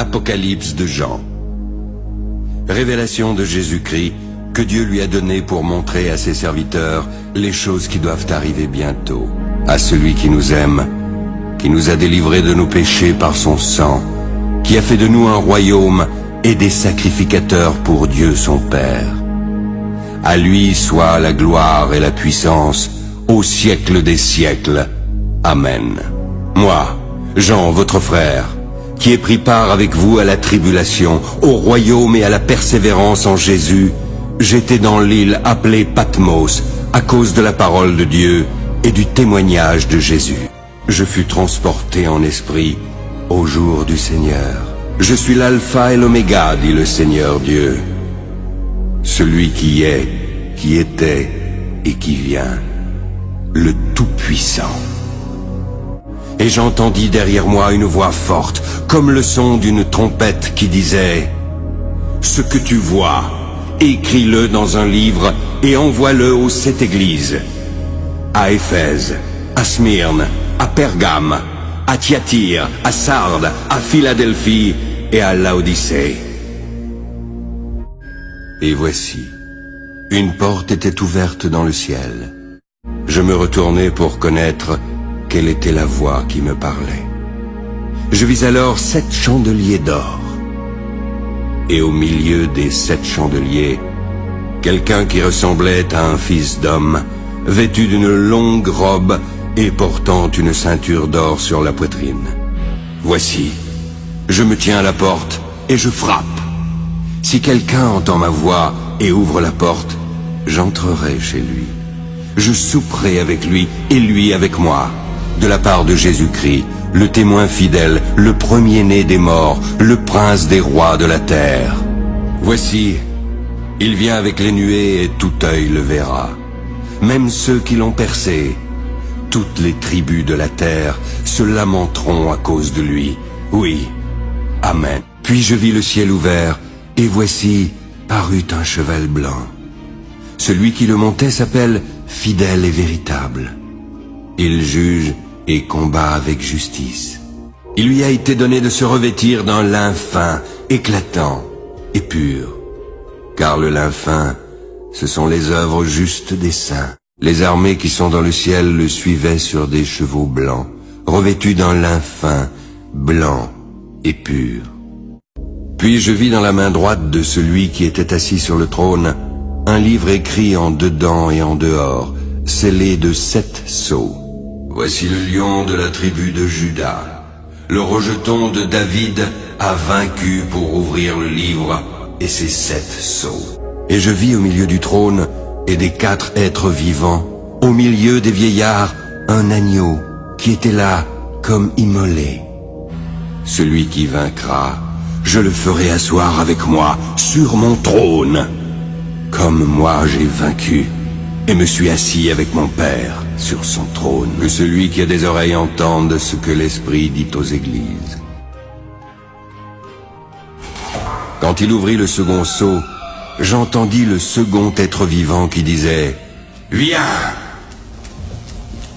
Apocalypse de Jean. Révélation de Jésus-Christ que Dieu lui a donnée pour montrer à ses serviteurs les choses qui doivent arriver bientôt. À celui qui nous aime, qui nous a délivrés de nos péchés par son sang, qui a fait de nous un royaume et des sacrificateurs pour Dieu son Père. À lui soit la gloire et la puissance au siècle des siècles. Amen. Moi, Jean, votre frère, qui ai pris part avec vous à la tribulation, au royaume et à la persévérance en Jésus, j'étais dans l'île appelée Patmos à cause de la parole de Dieu et du témoignage de Jésus. Je fus transporté en esprit au jour du Seigneur. Je suis l'alpha et l'oméga, dit le Seigneur Dieu, celui qui est, qui était et qui vient, le Tout-Puissant. Et j'entendis derrière moi une voix forte, comme le son d'une trompette qui disait « Ce que tu vois, écris-le dans un livre et envoie-le aux 7 églises, à Éphèse, à Smyrne, à Pergame, à Thyatire, à Sardes, à Philadelphie et à Laodicée. » Et voici, une porte était ouverte dans le ciel. Je me retournai pour connaître quelle était la voix qui me parlait. Je vis alors 7 chandeliers d'or. Et au milieu des 7 chandeliers, quelqu'un qui ressemblait à un fils d'homme, vêtu d'une longue robe et portant une ceinture d'or sur la poitrine. Voici, je me tiens à la porte et je frappe. Si quelqu'un entend ma voix et ouvre la porte, j'entrerai chez lui. Je souperai avec lui et lui avec moi, de la part de Jésus-Christ, le témoin fidèle, le premier-né des morts, le prince des rois de la terre. Voici, il vient avec les nuées et tout œil le verra, même ceux qui l'ont percé. Toutes les tribus de la terre se lamenteront à cause de lui. Oui, Amen. Puis je vis le ciel ouvert, et voici parut un cheval blanc. Celui qui le montait s'appelle Fidèle et Véritable. Il juge et combat avec justice. Il lui a été donné de se revêtir d'un lin fin, éclatant et pur. Car le lin fin, ce sont les œuvres justes des saints. Les armées qui sont dans le ciel le suivaient sur des chevaux blancs, revêtus d'un lin fin, blanc et pur. Puis je vis dans la main droite de celui qui était assis sur le trône un livre écrit en dedans et en dehors, scellé de 7 sceaux. Voici le lion de la tribu de Juda. Le rejeton de David a vaincu pour ouvrir le livre et ses 7 sceaux. Et je vis au milieu du trône et des 4 êtres vivants, au milieu des vieillards, un agneau qui était là comme immolé. Celui qui vaincra, je le ferai asseoir avec moi sur mon trône, comme moi j'ai vaincu et me suis assis avec mon Père sur son trône. Que celui qui a des oreilles entende ce que l'Esprit dit aux églises. Quand il ouvrit le second sceau, j'entendis le second être vivant qui disait « Viens !»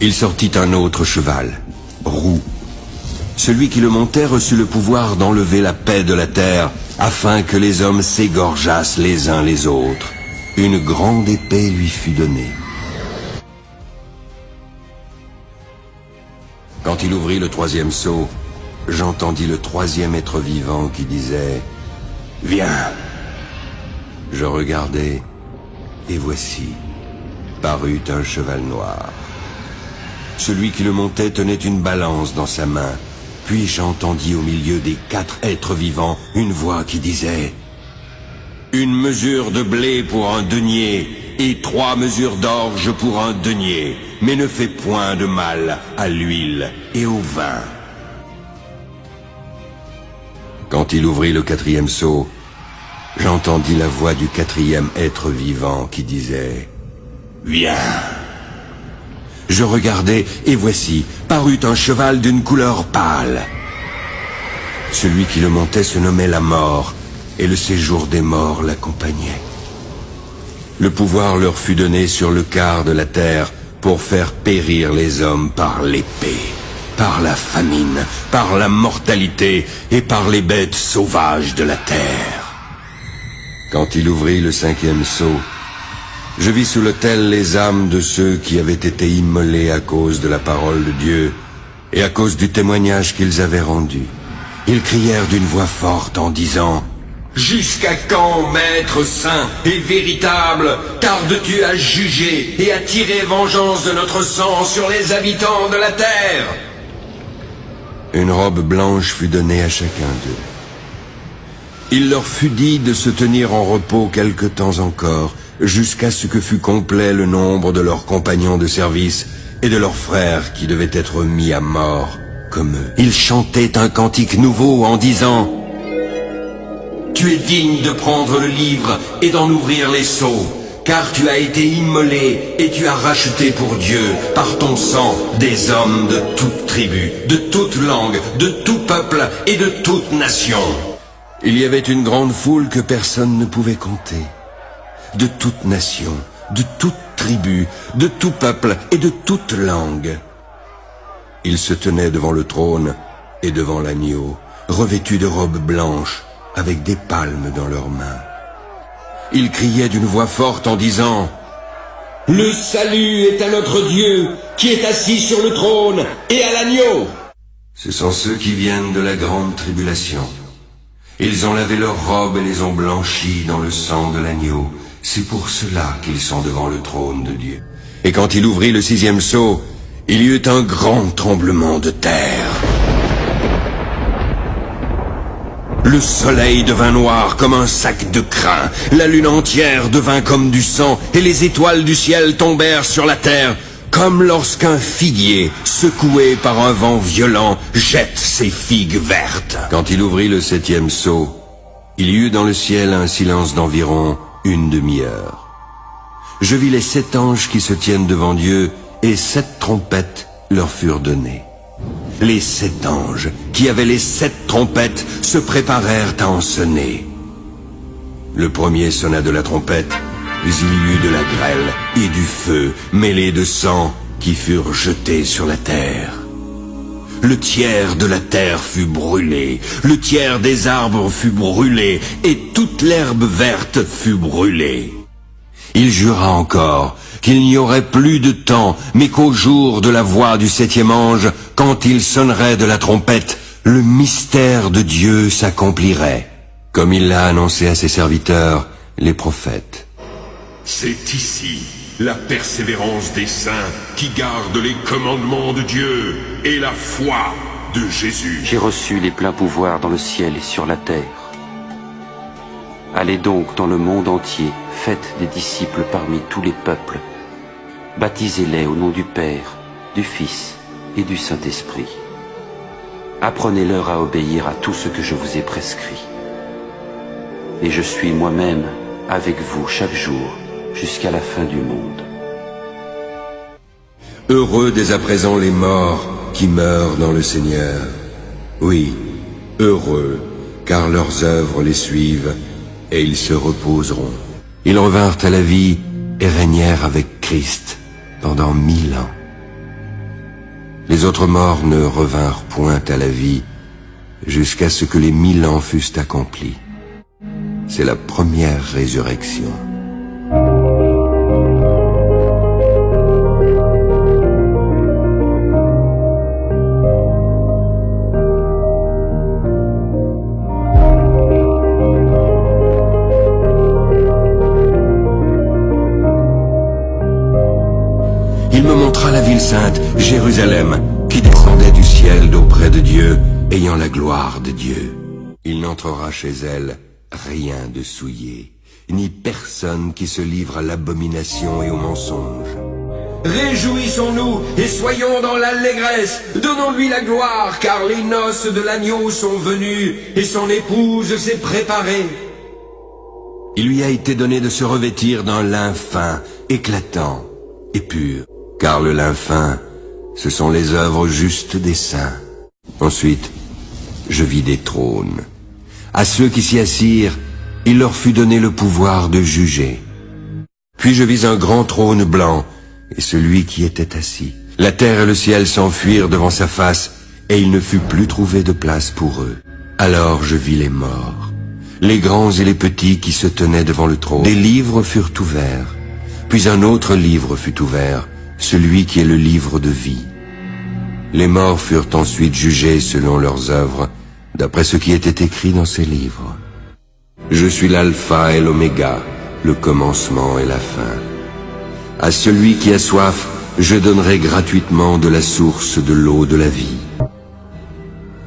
Il sortit un autre cheval, roux. Celui qui le montait reçut le pouvoir d'enlever la paix de la terre, afin que les hommes s'égorgeassent les uns les autres. Une grande épée lui fut donnée. Quand il ouvrit le 3e sceau, j'entendis le 3e être vivant qui disait « Viens !» Je regardai, et voici, parut un cheval noir. Celui qui le montait tenait une balance dans sa main. Puis j'entendis au milieu des 4 êtres vivants une voix qui disait « Une mesure de blé pour un denier et 3 mesures d'orge pour un denier, mais ne fais point de mal à l'huile et au vin. » Quand il ouvrit le 4e sceau, j'entendis la voix du 4e être vivant qui disait « Viens !» Je regardai, et voici, parut un cheval d'une couleur pâle. Celui qui le montait se nommait la mort, et le séjour des morts l'accompagnait. Le pouvoir leur fut donné sur le quart de la terre pour faire périr les hommes par l'épée. par la famine, par la mortalité et par les bêtes sauvages de la terre. Quand il ouvrit le 5e sceau, je vis sous l'autel les âmes de ceux qui avaient été immolés à cause de la parole de Dieu et à cause du témoignage qu'ils avaient rendu. Ils crièrent d'une voix forte en disant: « Jusqu'à quand, Maître saint et véritable, tardes-tu à juger et à tirer vengeance de notre sang sur les habitants de la terre ?» Une robe blanche fut donnée à chacun d'eux. Il leur fut dit de se tenir en repos quelque temps encore, jusqu'à ce que fût complet le nombre de leurs compagnons de service et de leurs frères qui devaient être mis à mort comme eux. Ils chantaient un cantique nouveau en disant: « Tu es digne de prendre le livre et d'en ouvrir les sceaux, car tu as été immolé et tu as racheté pour Dieu, par ton sang, des hommes de toute tribu, de toute langue, de tout peuple et de toute nation. » Il y avait une grande foule que personne ne pouvait compter. De toute nation, de toute tribu, de tout peuple et de toute langue. Ils se tenaient devant le trône et devant l'agneau, revêtus de robes blanches, avec des palmes dans leurs mains. Ils criaient d'une voix forte en disant: « Le salut est à notre Dieu, qui est assis sur le trône, et à l'agneau !» Ce sont ceux qui viennent de la grande tribulation. Ils ont lavé leurs robes et les ont blanchies dans le sang de l'agneau. C'est pour cela qu'ils sont devant le trône de Dieu. Et quand il ouvrit le 6e sceau, il y eut un grand tremblement de terre. Le soleil devint noir comme un sac de crin, la lune entière devint comme du sang, et les étoiles du ciel tombèrent sur la terre, comme lorsqu'un figuier, secoué par un vent violent, jette ses figues vertes. Quand il ouvrit le 7e sceau, il y eut dans le ciel un silence d'environ une demi-heure. Je vis les 7 anges qui se tiennent devant Dieu, et 7 trompettes leur furent données. Les 7 anges, qui avaient les 7 trompettes, se préparèrent à en sonner. Le premier sonna de la trompette, puis il y eut de la grêle et du feu mêlés de sang qui furent jetés sur la terre. Le tiers de la terre fut brûlé, le tiers des arbres fut brûlé, et toute l'herbe verte fut brûlée. Il jura encore qu'il n'y aurait plus de temps, mais qu'au jour de la voix du 7e ange, quand il sonnerait de la trompette, le mystère de Dieu s'accomplirait, comme il l'a annoncé à ses serviteurs, les prophètes. C'est ici la persévérance des saints qui gardent les commandements de Dieu et la foi de Jésus. J'ai reçu les pleins pouvoirs dans le ciel et sur la terre. Allez donc dans le monde entier, faites des disciples parmi tous les peuples. Baptisez-les au nom du Père, du Fils et du Saint-Esprit. Apprenez-leur à obéir à tout ce que je vous ai prescrit. Et je suis moi-même avec vous chaque jour, jusqu'à la fin du monde. Heureux dès à présent les morts qui meurent dans le Seigneur. Oui, heureux, car leurs œuvres les suivent, et ils se reposeront. Ils revinrent à la vie et régnèrent avec Christ pendant 1000 ans. Les autres morts ne revinrent point à la vie jusqu'à ce que les 1000 ans fussent accomplis. C'est la première résurrection. Il me montra la ville sainte, Jérusalem, qui descendait du ciel d'auprès de Dieu, ayant la gloire de Dieu. Il n'entrera chez elle rien de souillé, ni personne qui se livre à l'abomination et au mensonge. Réjouissons-nous et soyons dans l'allégresse, donnons-lui la gloire, car les noces de l'agneau sont venues et son épouse s'est préparée. Il lui a été donné de se revêtir d'un lin fin, éclatant et pur, car le lin fin, ce sont les œuvres justes des saints. Ensuite, je vis des trônes. À ceux qui s'y assirent, il leur fut donné le pouvoir de juger. Puis je vis un grand trône blanc, et celui qui était assis. La terre et le ciel s'enfuirent devant sa face, et il ne fut plus trouvé de place pour eux. Alors je vis les morts, les grands et les petits qui se tenaient devant le trône. Des livres furent ouverts, puis un autre livre fut ouvert, celui qui est le livre de vie. Les morts furent ensuite jugés selon leurs œuvres, d'après ce qui était écrit dans ces livres. Je suis l'alpha et l'oméga, le commencement et la fin. À celui qui a soif, je donnerai gratuitement de la source de l'eau de la vie.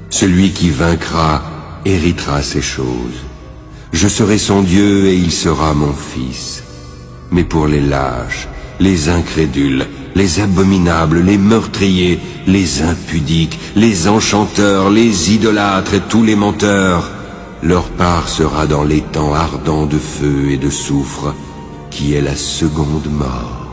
Celui qui vaincra héritera ces choses. Je serai son Dieu et il sera mon fils. Mais pour les lâches, les incrédules, les abominables, les meurtriers, les impudiques, les enchanteurs, les idolâtres et tous les menteurs, leur part sera dans l'étang ardent de feu et de soufre, qui est la seconde mort.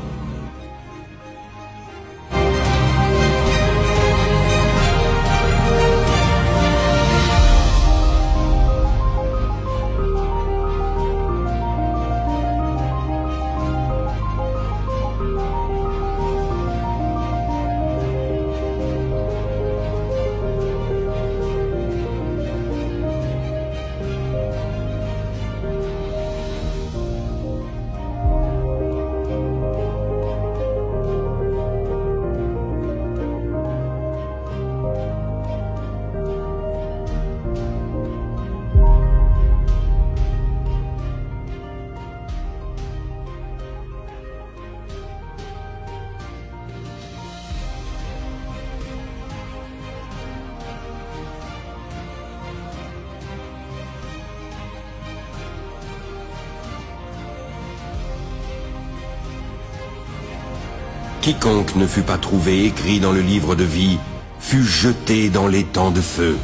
Quiconque ne fut pas trouvé écrit dans le livre de vie fut jeté dans l'étang de feu.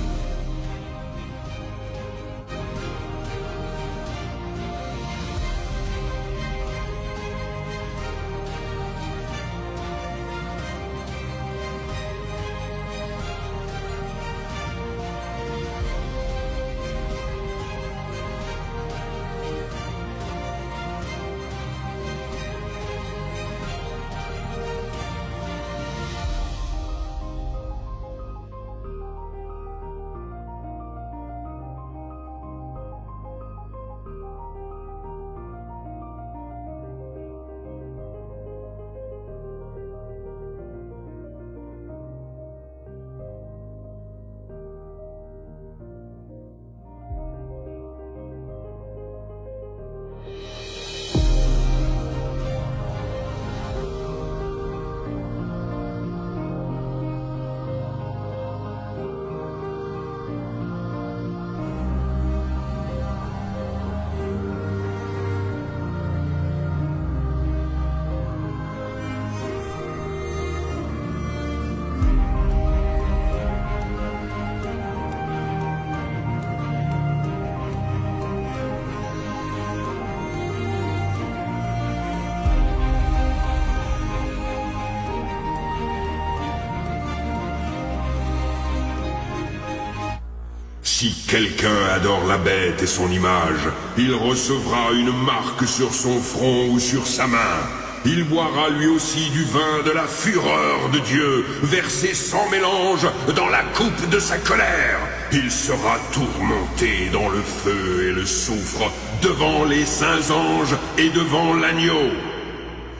Si quelqu'un adore la bête et son image, il recevra une marque sur son front ou sur sa main. Il boira lui aussi du vin de la fureur de Dieu, versé sans mélange dans la coupe de sa colère. Il sera tourmenté dans le feu et le soufre, devant les saints anges et devant l'agneau.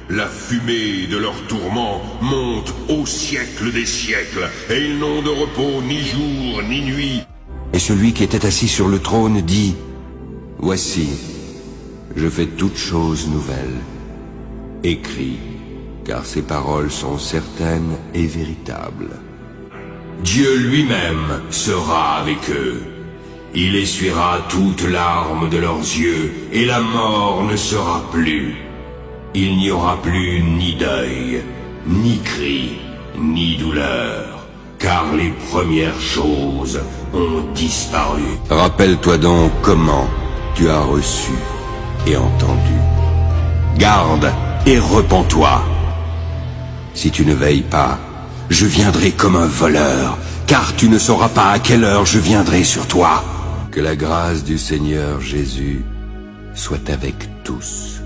La fumée de leur tourment monte au siècle des siècles, et ils n'ont de repos ni jour ni nuit. Et celui qui était assis sur le trône dit, « Voici, je fais toutes choses nouvelles. Écris, car ces paroles sont certaines et véritables. » Dieu lui-même sera avec eux. Il essuiera toutes larmes de leurs yeux, et la mort ne sera plus. Il n'y aura plus ni deuil, ni cri, ni douleur, car les premières choses ont disparu. Rappelle-toi donc comment tu as reçu et entendu. Garde et repens-toi. Si tu ne veilles pas, je viendrai comme un voleur, car tu ne sauras pas à quelle heure je viendrai sur toi. Que la grâce du Seigneur Jésus soit avec tous.